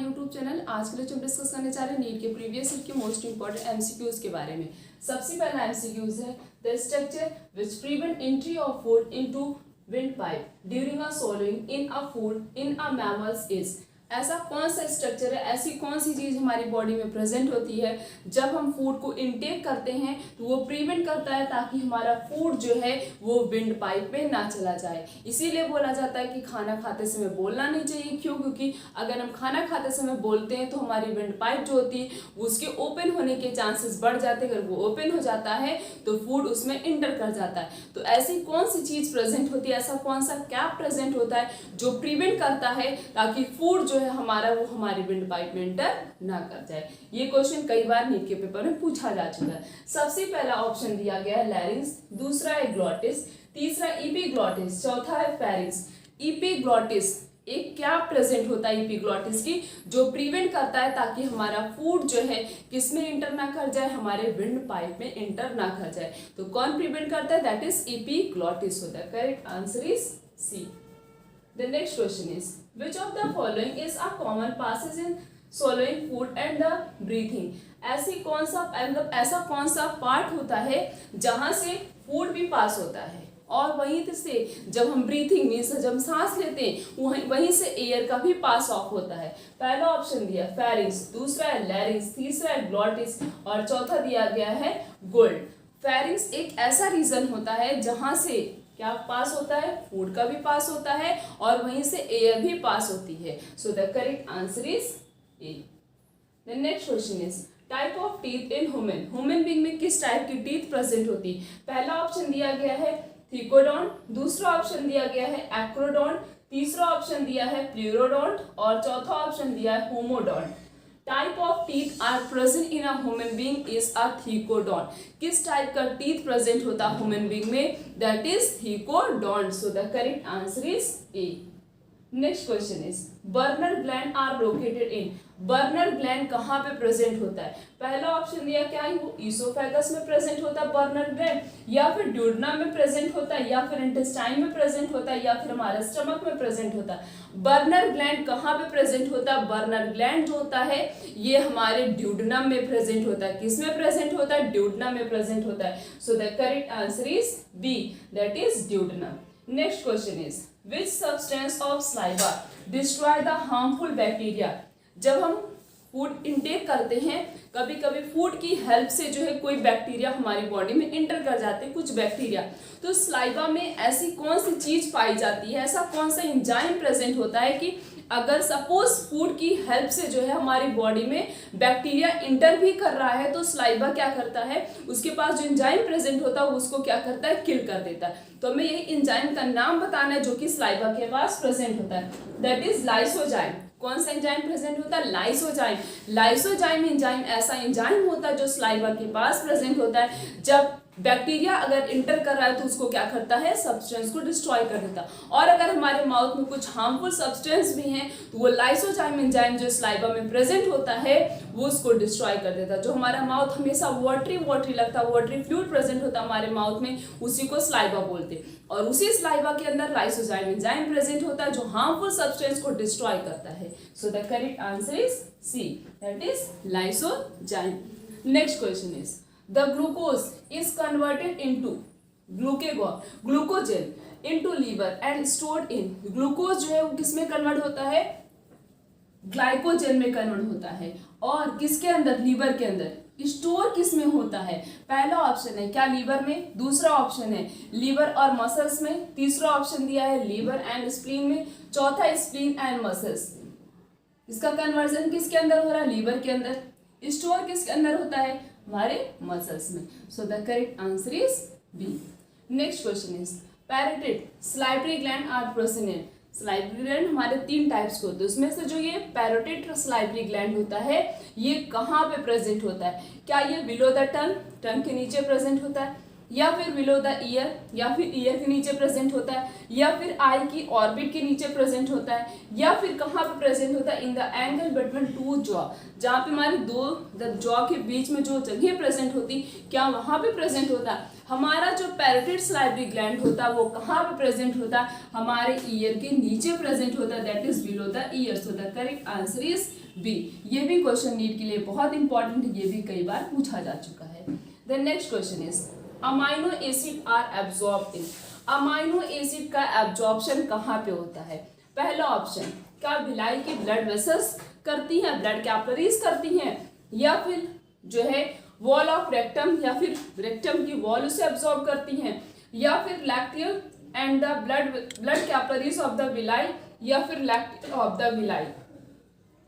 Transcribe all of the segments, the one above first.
My YouTube channel. आज के लिए हम डिस्कस करने जा रहे हैं नीट के प्रीवियस ईयर के मोस्ट इंपॉर्टेंट एमसीक्यूज के बारे में। सबसे पहला एमसीक्यूज है the structure which prevent entry of food into wind pipe during a swallowing in a food in a mammals is. ऐसा कौन सा स्ट्रक्चर है, ऐसी कौन सी चीज हमारी बॉडी में प्रेजेंट होती है जब हम फूड को इनटेक करते हैं तो वो प्रिवेंट करता है ताकि हमारा फूड जो है वो विंड पाइप में ना चला जाए। इसीलिए बोला जाता है कि खाना खाते समय बोलना नहीं चाहिए। क्यों? क्योंकि अगर हम खाना खाते समय बोलते हैं तो हमारी विंड पाइप जो होती है उसके ओपन होने के चांसेस बढ़ जाते हैं। अगर वो ओपन हो जाता है तो फूड उसमें इंटर कर जाता है। तो ऐसी कौन सी चीज प्रेजेंट होती है, ऐसा कौन सा कैप प्रेजेंट होता है जो प्रिवेंट करता है ताकि फूड जो है हमारा वो हमारी विंड पाइप में इंटर ना कर जाए। ये क्वेश्चन कई बार नीट के पेपर में पूछा जा चुका है। सबसे पहला ऑप्शन दिया गया है लैरिंक्स, दूसरा है ग्लॉटिस, तीसरा एपिग्लॉटिस, चौथा है फेरिंक्स। एपिग्लॉटिस एक क्या प्रेजेंट होता है एपिग्लॉटिस की जो प्रिवेंट करता है ताकि हमारा फूड जो है किसमें इंटर ना कर जाए, हमारे विंड पाइप में इंटर ना कर जाए। तो कौन प्रिवेंट करता है? दैट इज एपिग्लॉटिस होता है। Correct answer is C. The next question is, which of the following is a common passage in swallowing food and the breathing? ऐसा कौन सा पार्ट होता है जहां से फूड भी पास होता है और वहीं से जब हम ब्रीथिंग मीन्स जब हम सांस लेते हैं वहीं से एयर का भी पास ऑफ होता है। पहला ऑप्शन दिया फेरिंक्स, दूसरा है लैरिंक्स, तीसरा है ग्लॉटिस और चौथा दिया गया है गोल्ड। फेरिंक्स एक ऐसा रीजन होता है जहां से क्या पास होता है, फूड का भी पास होता है और वहीं से एयर भी पास होती है। So the correct answer is A. The next question is type of teeth in human being में किस टाइप की टीथ प्रेजेंट होती है? पहला ऑप्शन दिया गया है थिकोडोंट, दूसरा ऑप्शन दिया गया है एक्रोडोंट, तीसरा ऑप्शन दिया है प्लूरोडोंट और चौथा ऑप्शन दिया है homodont. Type of teeth are present in a human being is a thecodont. किस टाइप का टीथ प्रेजेंट होता है ह्यूमन बीइंग में? That is thecodont. So the correct answer is A. Next question is Brunner gland are located in. Brunner gland कहाँ पे present होता है? पहला ऑप्शन दिया क्या है, वो ईसोफेगस में प्रेजेंट होता है बर्नर ग्लैंड, या फिर ड्यूडनम में प्रेजेंट होता है, या फिर इंटेस्टाइन में प्रेजेंट होता है, या फिर हमारे स्टमक में प्रेजेंट होता है। बर्नर ग्लैंड कहाँ पे प्रेजेंट होता है? बर्नर ग्लैंड जो होता है ये हमारे ड्यूडनम में प्रेजेंट होता है। किस में प्रेजेंट होता है? ड्यूडनम में प्रेजेंट होता है। So the correct answer is B, that is duodenum. Next question is which substance of saliva destroy the harmful bacteria? जब हम फूड इनटेक करते हैं कभी कभी फूड की हेल्प से जो है कोई बैक्टीरिया हमारी बॉडी में इंटर कर जाते हैं, कुछ बैक्टीरिया। तो सलाइवा में ऐसी कौन सी चीज पाई जाती है, ऐसा कौन सा एंजाइम प्रेजेंट होता है कि अगर सपोज फूड की हेल्प से जो है हमारी बॉडी में बैक्टीरिया इंटर भी कर रहा है तो सलाइवा क्या करता है, उसके पास जो एंजाइम प्रेजेंट होता है उसको क्या करता है, किल कर देता है। तो हमें यही एंजाइम का नाम बताना है जो कि सलाइवा के पास प्रेजेंट होता है। That is lysozyme. कौन सा एंजाइम प्रेजेंट होता है? लाइसोजाइम। लाइसोजाइम एंजाइम ऐसा एंजाइम होता है जो सलाइवा के पास प्रेजेंट होता है। जब बैक्टीरिया अगर इंटर कर रहा है तो उसको क्या करता है, सब्सटेंस को डिस्ट्रॉय कर देता है। और अगर हमारे माउथ में कुछ हार्मफुल सब्सटेंस भी हैं तो वो लाइसोजाइम एंजाइम जो सलाइवा में प्रेजेंट होता है वो उसको डिस्ट्रॉय कर देता है। जो हमारा माउथ हमेशा वाटरी लगता है, वाटरी फ्लूइड प्रेजेंट होता है हमारे माउथ में, उसी को सलाइवा बोलते हैं। और उसी सलाइवा के अंदर लाइसोजाइम एंजाइम प्रेजेंट होता है जो हार्मफुल सब्सटेंस को डिस्ट्रॉय करता है। So the correct answer is C, that is lysozyme. Next question is the glucose is converted into glucogen into liver and stored in। Glucose जो है वो किसमें कन्वर्ट होता है? ग्लाइकोजन में कन्वर्ट होता है। और किसके अंदर? लीवर के अंदर। स्टोर किस में होता है? पहला ऑप्शन है क्या, लीवर में, दूसरा ऑप्शन है लीवर और मसल्स में, तीसरा ऑप्शन दिया है लीवर एंड स्प्लीन में, चौथा स्प्लीन एंड मसल्स। इसका कन्वर्जन किसके अंदर हो रहा है? लीवर के अंदर। स्टोर किसके अंदर होता है? हमारे मसल्स में। So the correct answer is B. Next question is parotid salivary gland are present in. Salivary gland हमारे तीन टाइप्स के होते हैं, उसमें से जो ये पैरोटिड सलाइवरी ग्लैंड होता है ये कहाँ पे प्रेजेंट होता है? क्या ये बिलो द टंग के नीचे प्रेजेंट होता है, या फिर बिलो द ईयर, या फिर ईयर के नीचे प्रेजेंट होता है, या फिर आई की ऑर्बिट के नीचे प्रेजेंट होता है, या फिर कहाँ पे प्रेजेंट होता है? In the angle between two jaw, जहाँ पे हमारे दो जॉ के बीच में जो जगह प्रेजेंट होती, क्या वहाँ पे प्रेजेंट होता है? हमारा जो पैरोटिड सलाइवरी ग्लैंड होता है वो कहाँ पे प्रेजेंट होता है? हमारे ईयर के नीचे प्रेजेंट होता है, that is below the ear. So the correct answer is B. ये भी क्वेश्चन नीट के लिए बहुत इंपॉर्टेंट है, ये भी कई बार पूछा जा चुका है। The next question is amino acid are absorb in. Amino acid का एब्जॉर्प्शन कहाँ पे होता है? पहला ऑप्शन, क्या भिलाई की ब्लड वेसल्स करती हैं, ब्लड कैपिलरीज करती हैं, या फिर जो है वॉल ऑफ रेक्टम या फिर रेक्टम की वॉल उसे एब्जॉर्ब करती हैं, या फिर lacteal and the blood capillaries of the villi, या फिर lacteal of the villi.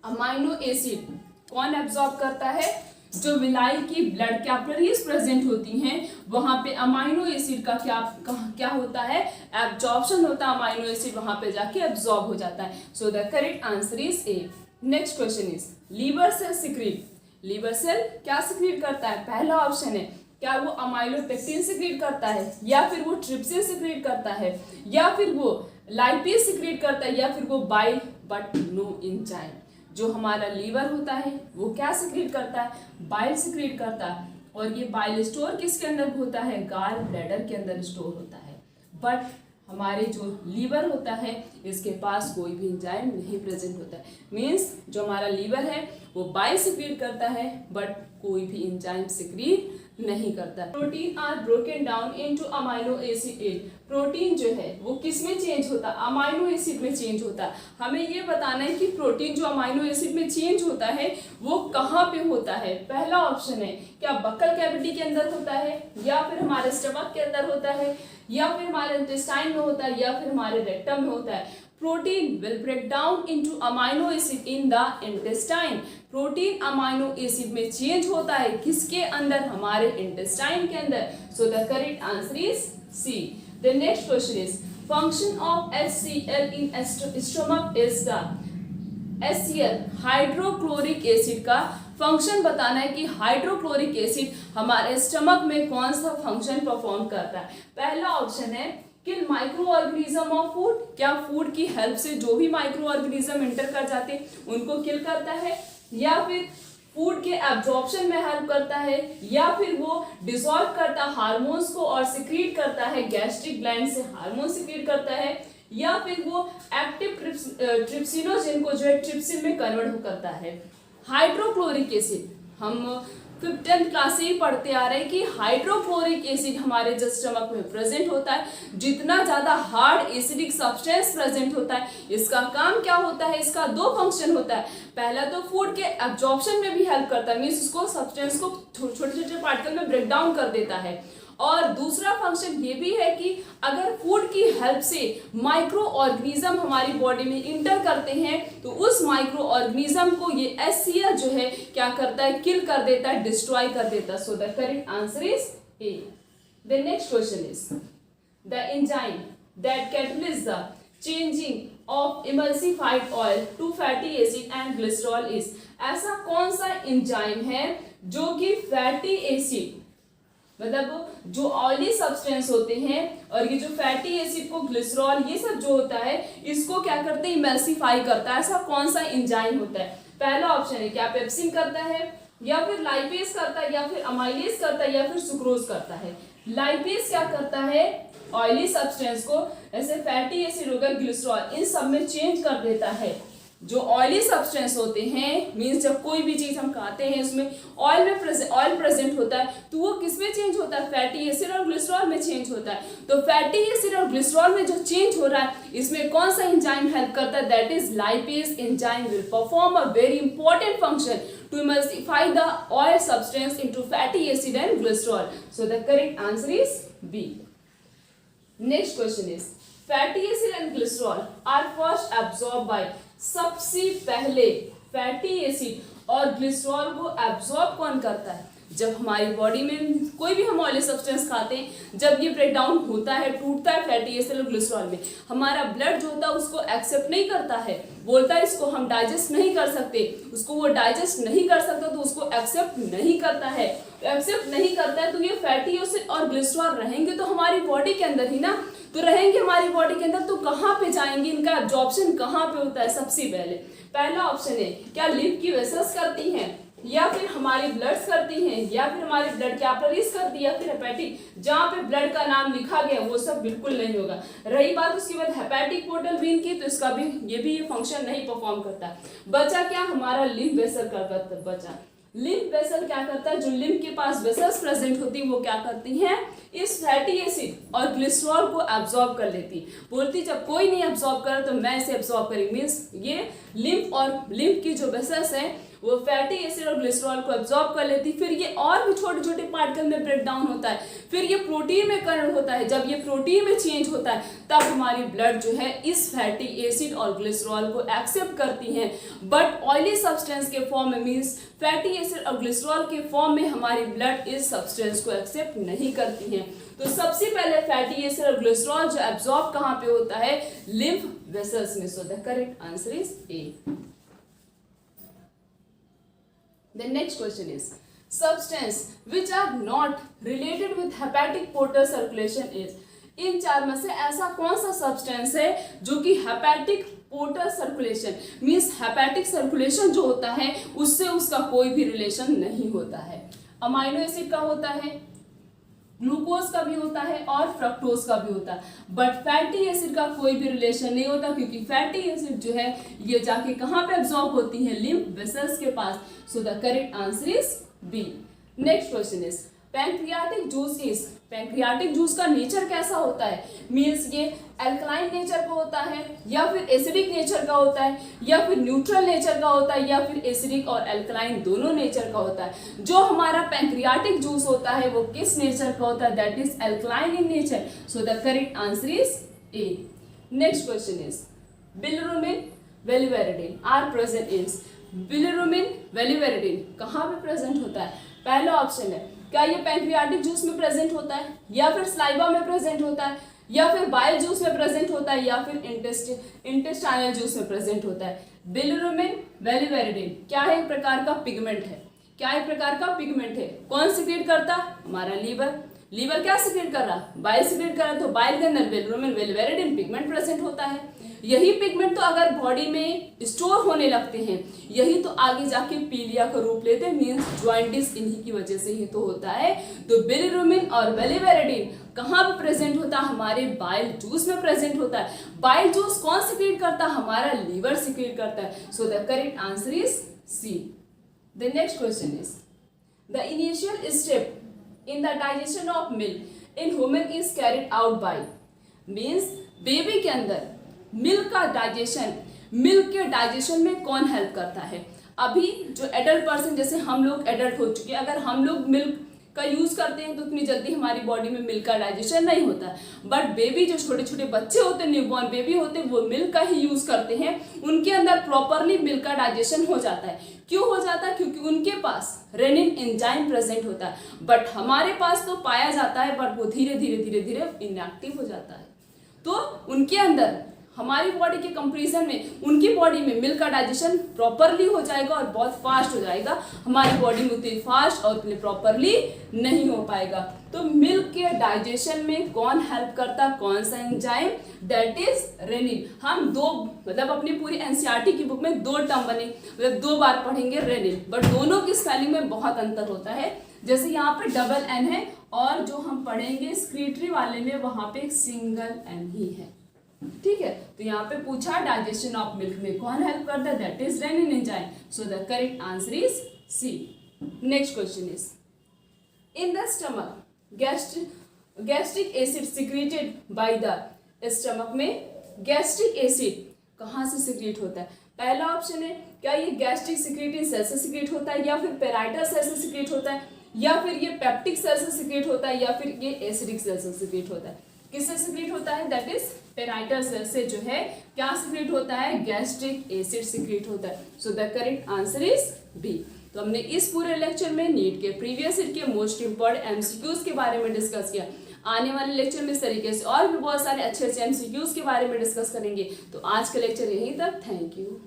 Amino acid कौन एब्जॉर्ब करता है? जो विलाई की ब्लड कैपिलरीज प्रेजेंट होती हैं वहां पे अमाइनो एसिड का क्या होता है? एब्जॉर्प्शन होता है। अमाइनो एसिड वहां पे जाके एब्जॉर्ब हो जाता है। So the correct answer is A. Next question is liver cell secrete. Liver cell क्या सिक्रीट करता है? पहला ऑप्शन है, क्या वो अमाइलोपेक्टिन सिक्रीट करता है, या फिर वो ट्रिप्सिन सिक्रीट करता है, या फिर वो लाइपेज सिक्रीट करता है, या फिर वो बाइल, बट नो एंजाइम। जो हमारा लीवर होता है वो क्या सिक्रीट करता है? बाइल सिक्रीट करता है। और ये बाइल स्टोर किसके अंदर होता है? गाल ब्लैडर के अंदर स्टोर होता है। बट हमारे जो लीवर होता है इसके पास कोई भी एंजाइम नहीं प्रेजेंट होता है। मीन्स जो हमारा लीवर है वो बाइल सिक्रीट करता है बट कोई भी एंजाइम सिक्रीट नहीं करता। Protein are broken down into amino acid. Protein जो है वो किस में चेंज होता है? अमाइनो एसिड में चेंज होता है। हमें ये बताना है कि प्रोटीन जो अमाइनो एसिड में चेंज होता है वो कहाँ पे होता है? पहला ऑप्शन है, क्या बक्कल कैविटी के अंदर होता है, या फिर हमारे स्टमक के अंदर होता है, या फिर हमारे इंटेस्टाइन में होता है, या फिर हमारे रेक्टम में होता है। Protein will break down into amino acid in the intestine. Protein amino acid में चेंज होता है किसके अंदर? हमारे इंटेस्टाइन के अंदर। So the correct answer is C. The next question is function of HCl in stomach is the. HCl hydrochloric acid का function बताना है कि हाइड्रोक्लोरिक एसिड हमारे स्टमक में कौन सा फंक्शन परफॉर्म करता है। पहला ऑप्शन है, किल माइक्रो ऑर्गेनिज्म ऑफ फूड। क्या फूड की हेल्प से जो भी माइक्रो ऑर्गेनिज्म एंटर कर जाते हैं उनको किल करता है, या फिर फूड के एब्जॉर्प्शन में हेल्प करता है, या फिर वो डिसॉल्व करता है हार्मोन्स को और सिक्रीट करता है, गैस्ट्रिक ग्लैंड से हार्मोन सिक्रीट करता है, या फिर वो एक्टिव ट्रिप्सिनोजेन को जो है ट्रिप्सिन में कन्वर्ट करता है। हाइड्रोक्लोरिक एसिड हम 10th क्लास से ही पढ़ते आ रहे हैं कि हाइड्रोक्लोरिक एसिड हमारे जो स्टमक में प्रेजेंट होता है, जितना ज़्यादा हार्ड एसिडिक सब्सटेंस प्रेजेंट होता है, इसका काम क्या होता है? इसका दो फंक्शन होता है। पहला तो फूड के एब्जॉर्प्शन में भी हेल्प करता है, मीन्स उसको सब्सटेंस को छोटे छोटे पार्टिकल में ब्रेक डाउन कर देता है। और दूसरा फंक्शन ये भी है कि अगर फूड की हेल्प से माइक्रो ऑर्गेनिज्म हमारी बॉडी में इंटर करते हैं तो उस माइक्रो ऑर्गेनिज्म को ये HCl जो है क्या करता है? किल कर देता है, डिस्ट्रॉय कर देता है। So the correct answer is A. The next question is the enzyme that catalyst the changing of emulsified oil to fatty acid and glycerol is. ऐसा कौन सा एंजाइम है जो कि फैटी एसिड मतलब जो ऑयली सब्सटेंस होते हैं और ये जो फैटी एसिड को ग्लिसरॉल ये सब जो होता है इसको क्या करते हैं? इमल्सिफाई करता है। ऐसा कौन सा एंजाइम होता है? पहला ऑप्शन है, क्या पेप्सिन करता है, या फिर लाइपेज करता है, या फिर अमाइलेज करता है, या फिर सुक्रोज करता है। लाइपेज क्या करता है? ऑयली सब्सटेंस को ऐसे फैटी एसिड होगा ग्लिसरॉल इन सब में चेंज कर देता है। जो ऑयली सब्सटेंस होते हैं मीन्स जब कोई भी चीज हम खाते हैं उसमें ऑयल प्रेजेंट होता है तो वो किस में चेंज होता है? फैटी एसिड और ग्लिसरॉल में चेंज होता है। तो फैटी एसिड और ग्लिसरॉल में जो चेंज हो रहा है इसमें कौन सा एंजाइम हेल्प करता है? That is lipase enzyme will perform a very important function to emulsify the oil substance into fatty acid and glycerol. So the correct answer is B. Next question is fatty acid and glycerol are first absorbed by। सबसे पहले fatty acid और glycerol को absorb कौन करता है? जब हमारी body में कोई भी हम ऑयली सब्सटेंस खाते हैं, जब ये ब्रेक डाउन होता है, टूटता है फैटी एसिड और ग्लिसरॉल में, हमारा ब्लड जो होता है उसको एक्सेप्ट नहीं करता है, बोलता है इसको हम डाइजेस्ट नहीं कर सकते, उसको वो डाइजेस्ट नहीं कर सकता तो उसको एक्सेप्ट नहीं करता है। एक्सेप्ट नहीं करता है तो ये फैटी एसिड और ग्लिसरॉल रहेंगे तो हमारी बॉडी के अंदर ही ना, तो रहेंगे हमारी बॉडी के अंदर तो कहाँ पे जाएंगे? इनका एब्जॉर्प्शन कहाँ पे होता है? सबसे पहले पहला ऑप्शन है, क्या लिव की वेसल्स करती हैं? या फिर हमारी ब्लड्स करती हैं, या फिर हमारी ब्लड कैपिलरीज करती है, या फिर हेपेटिक जहां पे ब्लड का नाम लिखा गया वो सब बिल्कुल नहीं होगा। रही बात उसके बाद हेपेटिक पोर्टल वेन की, तो इसका भी ये फंक्शन नहीं परफॉर्म करता। बचा क्या, हमारा लिम्फ वेसल का बचा। लिम्फ वेसल क्या करता है, जो लिम्फ के पास वेसल्स प्रेजेंट होती है वो क्या करती हैं, इस फैटी एसिड और ग्लिसरॉल को एब्जॉर्ब कर लेती। बोलती जब कोई नहीं एब्जॉर्ब करे तो मैं इसे एब्जॉर्ब करेंगे, मीन्स ये लिम्फ और लिम्फ की जो वेसल्स हैं वो फैटी एसिड और ग्लिसरॉल को एब्जॉर्ब कर लेती। फिर ये और भी छोटे छोटे पार्टिकल में ब्रेक डाउन होता है, फिर ये प्रोटीन में कन्वर्ट होता है। जब ये प्रोटीन में चेंज होता है तब हमारी ब्लड जो है इस फैटी एसिड और ग्लिसरॉल को एक्सेप्ट करती है। बट ऑयली सब्सटेंस के फॉर्म में, मीन्स फैटी एसिड और ग्लिसरॉल के फॉर्म में हमारी ब्लड इस सब्सटेंस को एक्सेप्ट नहीं करती है। तो सबसे पहले फैटी एसिड और ग्लिसरॉल जो एब्जॉर्ब कहाँ पे होता है, लिम्फ वेसल्स में। So the correct answer is A. The next question is, substance which are not related with hepatic portal circulation is, इन चार में से ऐसा कौन सा सब्सटेंस है जो कि hepatic portal circulation means hepatic circulation जो होता है उससे उसका कोई भी रिलेशन नहीं होता है। अमाइनो एसिड का होता है, ग्लूकोज का भी होता है और फ्रक्टोज का भी होता है, बट फैटी एसिड का कोई भी रिलेशन नहीं होता, क्योंकि फैटी एसिड जो है ये जाके कहाँ पे एब्जॉर्ब होती है, लिम्फ वेसल्स के पास। So the correct answer is B. Next question is, pancreatic juice is, pancreatic juice का नेचर कैसा होता है, मीन्स ये अल्कलाइन नेचर का होता है या फिर एसिडिक नेचर का होता है या फिर न्यूट्रल नेचर का होता है या फिर एसिडिक और अल्कलाइन दोनों नेचर का होता है। जो हमारा पैंक्रियाटिक जूस होता है वो किस नेचर का होता है, that is alkaline in nature. So the correct answer is A. Next question is, bilirubin biliverdin are present in, bilirubin biliverdin कहाँ पे प्रेजेंट होता है, पहला ऑप्शन है क्या ये पैंक्रियाटिक जूस में प्रेजेंट होता है, या फिर स्लाइवा में प्रेजेंट होता है, या फिर बाइल जूस में प्रेजेंट होता है, या फिर इंटेस्टाइनल जूस में प्रेजेंट होता है। बिलिरुबिन वेलिवेरिडिन क्या है, एक प्रकार का पिगमेंट है, क्या एक प्रकार का पिगमेंट है। कौन सिक्रेट करता, हमारा लीवर। लीवर क्या सिक्रेट कर रहा, बाइल सिक्रेट कर रहा है, तो बाइल के अंदर बिलिरुबिन वेलिवेरिडिन पिगमेंट प्रेजेंट होता है। यही पिगमेंट तो अगर बॉडी में स्टोर होने लगते हैं, यही तो आगे जाके पीलिया का रूप लेते हैं, मींस जॉइंटिस इन्हीं की वजह से ही तो होता है। तो बिलिरुबिन और वेलिवेरिडिन कहाँ पे प्रेजेंट होता है, हमारे बाइल जूस में प्रेजेंट होता है। बाइल जूस कौन सिक्रेट करता है, हमारा लीवर सिक्रेट करता है। So the correct answer is C. The next question is, the initial step in the digestion of milk in human is carried out by, means baby के अंदर milk का digestion, milk के digestion में कौन help करता है। अभी जो एडल्ट पर्सन, जैसे हम लोग एडल्ट हो चुके हैं, अगर हम लोग मिल्क का यूज करते हैं तो उतनी जल्दी हमारी बॉडी में मिल्क का डाइजेशन नहीं होता। बट बेबी जो छोटे छोटे बच्चे होते हैं, न्यूबॉर्न बेबी होते हैं, वो मिल्क का ही यूज करते हैं, उनके अंदर प्रॉपरली मिल्क का डाइजेशन हो जाता है। क्यों हो जाता है, क्योंकि उनके पास रेनिन एंजाइम प्रेजेंट होता है। बट हमारे पास तो पाया जाता है, बट वो धीरे धीरे धीरे धीरे इनएक्टिव हो जाता है। तो उनके अंदर हमारी बॉडी के कंपेरिजन में उनकी बॉडी में मिल्क का डाइजेशन प्रॉपरली हो जाएगा और बहुत फास्ट हो जाएगा, हमारी बॉडी में उतनी फास्ट और उतनी प्रॉपरली नहीं हो पाएगा। तो मिल्क के डाइजेशन में कौन हेल्प करता, कौन सा एंजाइम, दैट इज रेनिन। हम दो मतलब अपनी पूरी एनसीईआरटी की बुक में दो टर्म बने, मतलब दो बार पढ़ेंगे रेनिन, बट दोनों की स्पेलिंग में बहुत अंतर होता है। जैसे यहाँ पे डबल एन है और जो हम पढ़ेंगे स्क्रीटरी वाले में वहां पे एक सिंगल एन ही है, ठीक है। तो यहाँ पे पूछा डाइजेशन ऑफ मिल्क में कौन हेल्प करता है, that is rennin enzyme. So the correct answer is C. Next question is, in the stomach gastric acid secreted by the stomach में गैस्ट्रिक एसिड कहाँ से सिक्रेट होता है। पहला ऑप्शन है क्या ये गैस्ट्रिक सिक्रेटिंग सेल से सिक्रेट होता है, या फिर पेराइटल सेल से सिक्रेट होता है, या फिर ये पेप्टिक सेल से सिक्रेट होता है, या फिर ये एसिडिक सेल से सिक्रेट होता है। किससे सिक्रेट होता है, दैट इज पेराइटल सेल से जो है क्या सिक्रेट होता है, गैस्ट्रिक एसिड सिक्रेट होता है। So the correct answer is B. तो हमने इस पूरे लेक्चर में नीट के प्रीवियस ईयर के मोस्ट इंपॉर्टेंट एमसीक्यूज के बारे में डिस्कस किया। आने वाले लेक्चर में इस तरीके से और भी बहुत सारे अच्छे अच्छे एमसीक्यूज के बारे में डिस्कस करेंगे। तो आज का लेक्चर यहीं तक, थैंक यू।